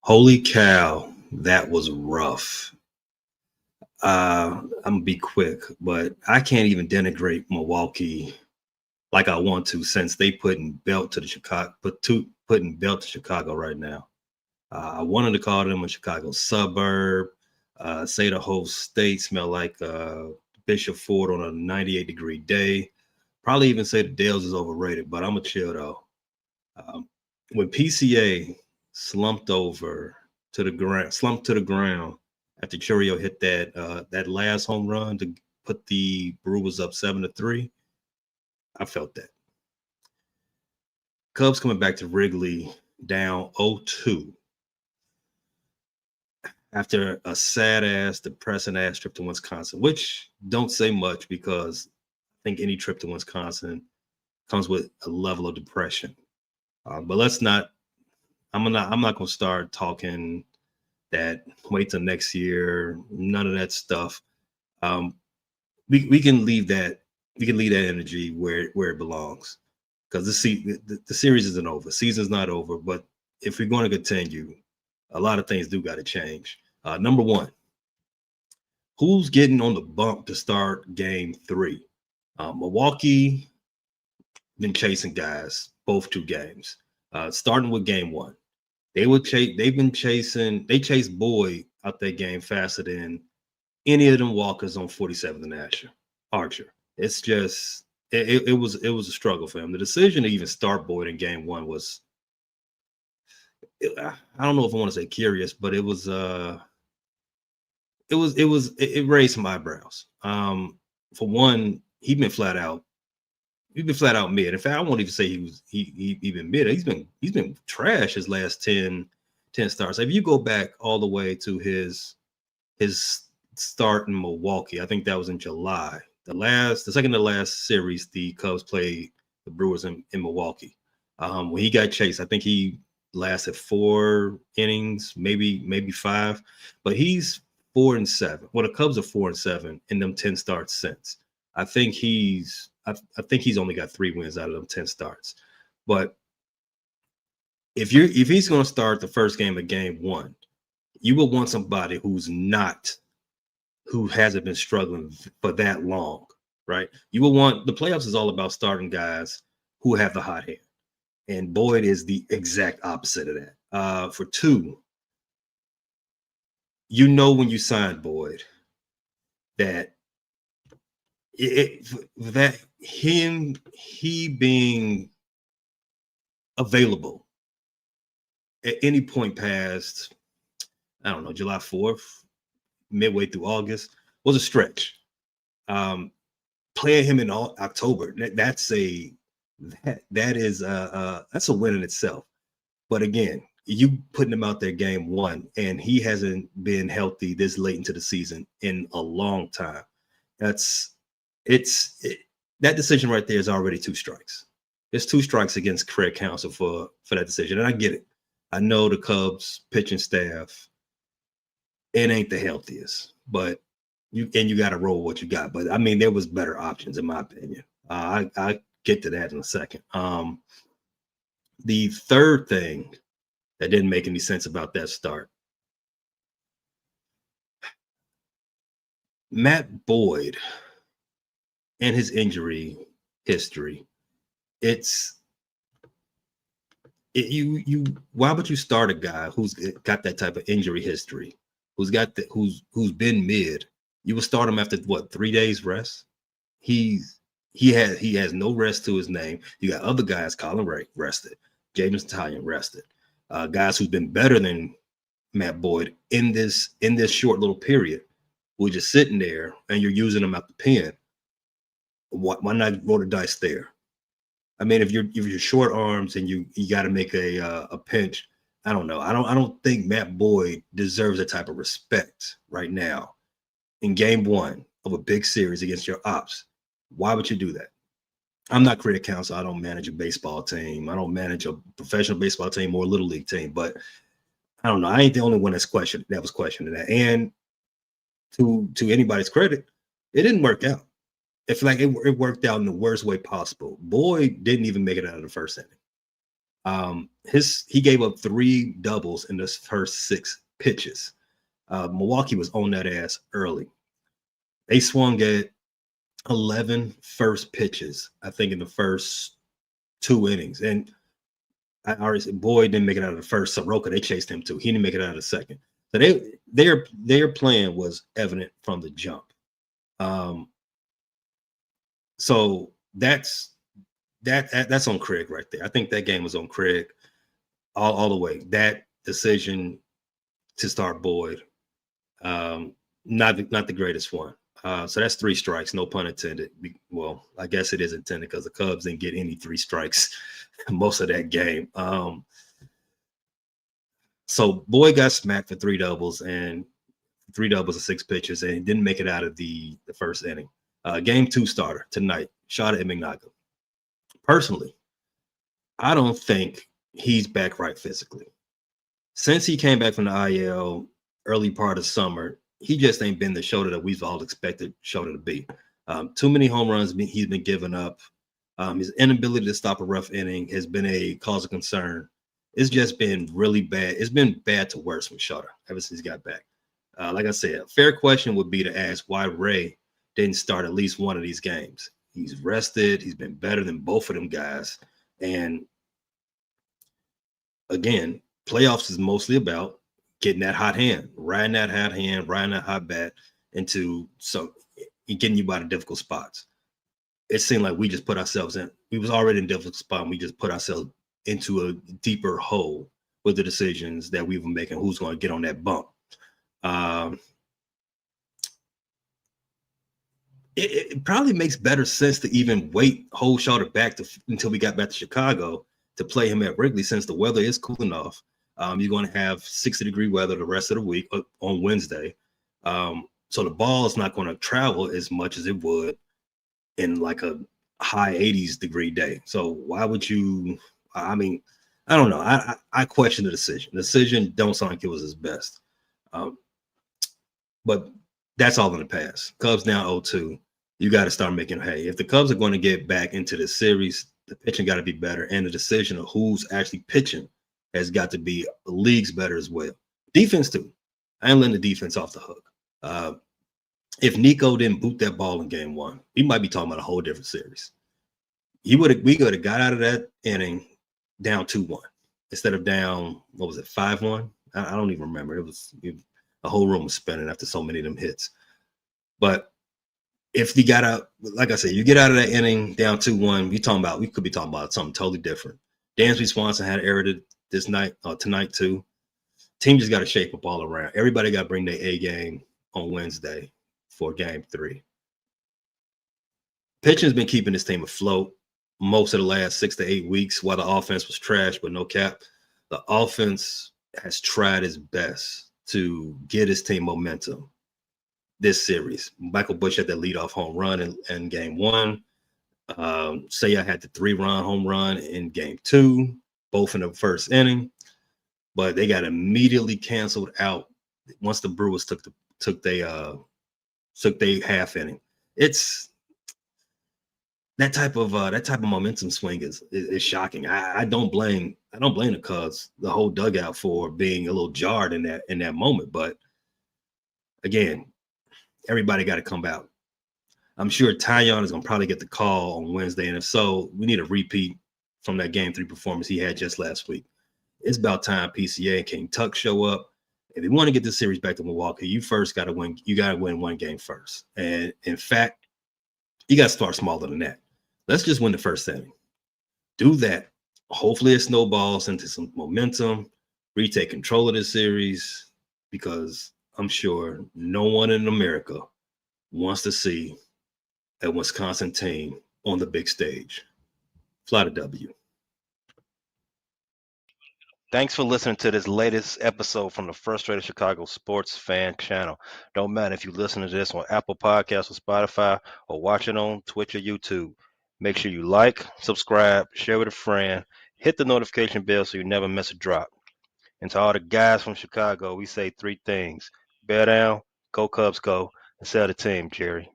Holy cow, that was rough. I'm gonna be quick, but I can't even denigrate Milwaukee like I want to since they putting belt to Chicago right now. I wanted to call them a Chicago suburb. Say the whole state smell like Bishop Ford on a 98-degree day. Probably even say the Dales is overrated, but I'm a chill though. Um, when PCA slumped to the ground after Churio hit that last home run to put the Brewers up 7-3, I felt that. Cubs coming back to Wrigley down 0-2 after a sad ass, depressing ass trip to Wisconsin, which don't say much because I think any trip to Wisconsin comes with a level of depression. But let's not. I'm not gonna start talking that. Wait till next year. None of that stuff. Um, we can leave that. We can leave that energy where it belongs because the series isn't over. Season's not over. But if we're going to continue, a lot of things do got to change. Number one, who's getting on the bump to start Game 3? Milwaukee been chasing guys both two games. Starting with Game 1, they've been chasing. They chased Boyd out that game faster than any of them walkers on 47th and Archer. It's just it was a struggle for him. The decision to even start Boyd in Game 1 was I don't know if I want to say curious, but it raised some eyebrows. For one, he's been flat out mid. In fact, I won't even say he been mid. He's been trash his last 10 starts. If you go back all the way to his start in Milwaukee, I think that was in July. The second to last series the Cubs played the Brewers in Milwaukee. When he got chased, I think he lasted 4 innings, maybe 5, but he's 4-7. Well, the Cubs are 4-7 in them 10 starts since. I think he's only got 3 wins out of them 10 starts. But if he's going to start the first game of Game 1, you will want somebody who hasn't been struggling for that long, right? You will want the playoffs is all about starting guys who have the hot hand, and Boyd is the exact opposite of that. For 2, when you signed Boyd that he being available at any point past, I don't know, July 4th, midway through August was a stretch. Playing him in October, that's a win in itself. But again, you putting him out there Game 1, and he hasn't been healthy this late into the season in a long time. That decision right there is already 2 strikes. There's 2 strikes against Craig Counsell for that decision, and I get it. I know the Cubs pitching staff, it ain't the healthiest, but you got to roll what you got. But I mean, there was better options in my opinion. I get to that in a second. The third thing that didn't make any sense about that start, Matt Boyd and his injury history. Why would you start a guy who's got that type of injury history, who's been mid? You would start him after what, 3 days rest? He has no rest to his name. You got other guys, Colin Ray rested, James Italian rested, guys who've been better than Matt Boyd in this short little period. We're just sitting there and you're using them at the pen. Why not roll the dice there? I mean, if you're short arms and you got to make a pinch, I don't know. I don't think Matt Boyd deserves that type of respect right now in Game 1 of a big series against your ops. Why would you do that? I'm not creative counsel. I don't manage a baseball team. I don't manage a professional baseball team or a little league team. But I don't know. I ain't the only one that was questioning that. And to anybody's credit, it didn't work out. It's like it worked out in the worst way possible. Boyd didn't even make it out of the first inning. He gave up 3 doubles in the first 6 pitches. Milwaukee was on that ass early. They swung at 11 first pitches, I think, in the first 2 innings. And I already said Boyd didn't make it out of the first. Soroka, they chased him too. He didn't make it out of the second. So their plan was evident from the jump. So that's on Craig right there. I think that game was on Craig all the way. That decision to start Boyd, not the greatest one. So that's 3 strikes, no pun intended. Well, I guess it is intended because the Cubs didn't get any 3 strikes most of that game. So Boyd got smacked for 3 doubles and 3 doubles and 6 pitches, and didn't make it out of the first inning. Game 2 starter tonight, Shada Imignaga. Personally, I don't think he's back right physically. Since he came back from the IL early part of summer, he just ain't been the shoulder that we've all expected shoulder to be. Too many home runs he's been giving up. His inability to stop a rough inning has been a cause of concern. It's just been really bad. It's been bad to worse with Shada ever since he got back. Like I said, a fair question would be to ask why Ray didn't start at least one of these games. He's rested. He's been better than both of them guys. And again, playoffs is mostly about getting that hot hand, riding that hot bat into getting you by the difficult spots. It seemed like we just put ourselves in. We was already in a difficult spot, and we just put ourselves into a deeper hole with the decisions that we were making. Who's going to get on that bump? It probably makes better sense to even hold Shada back until we got back to Chicago to play him at Wrigley, since the weather is cooling off. You're going to have 60-degree weather the rest of the week on Wednesday. So the ball is not going to travel as much as it would in like a high 80s degree day. So why would you? I mean, I don't know. I question the decision. The decision don't sound like it was his best. But that's all in the past. Cubs now 0-2. You got to start making hay. If the Cubs are going to get back into the series, the pitching got to be better, and the decision of who's actually pitching has got to be leagues better as well. Defense too. I ain't letting the defense off the hook. If Nico didn't boot that ball in game 1, we might be talking about a whole different series. We could have got out of that inning down 2-1 instead of down, what was it, 5-1? I don't even remember. The whole room was spinning after so many of them hits. But if you got out, like I said, you get out of that inning down 2-1, we could be talking about something totally different. Dansby Swanson had erred tonight too. Team just got to shape up all around. Everybody got to bring their A game on Wednesday for game 3. Pitching's been keeping this team afloat most of the last 6 to 8 weeks, while the offense was trash, but no cap. The offense has tried its best to get his team momentum this series. Michael Busch had that leadoff home run in game 1. Seiya had the 3-run home run in game 2, both in the first inning, but they got immediately canceled out once the Brewers took their half inning. It's that type of momentum swing is shocking. I don't blame the Cubs, the whole dugout, for being a little jarred in that moment. But again, everybody got to come out. I'm sure Tyon is going to probably get the call on Wednesday, and if so, we need a repeat from that game 3 performance he had just last week. It's about time PCA and King Tuck show up. If you want to get this series back to Milwaukee, you first got to win. You got to win one game first. And in fact, you got to start smaller than that. Let's just win the first inning. Do that. Hopefully it snowballs into some momentum. Retake control of this series, because I'm sure no one in America wants to see a Wisconsin team on the big stage. Fly to W. Thanks for listening to this latest episode from the Frustrated Chicago Sports Fan Channel. Don't matter if you listen to this on Apple Podcasts or Spotify, or watch it on Twitch or YouTube. Make sure you like, subscribe, share with a friend, hit the notification bell so you never miss a drop. And to all the guys from Chicago, we say 3 things: bear down, go Cubs go, and sell the team, Jerry.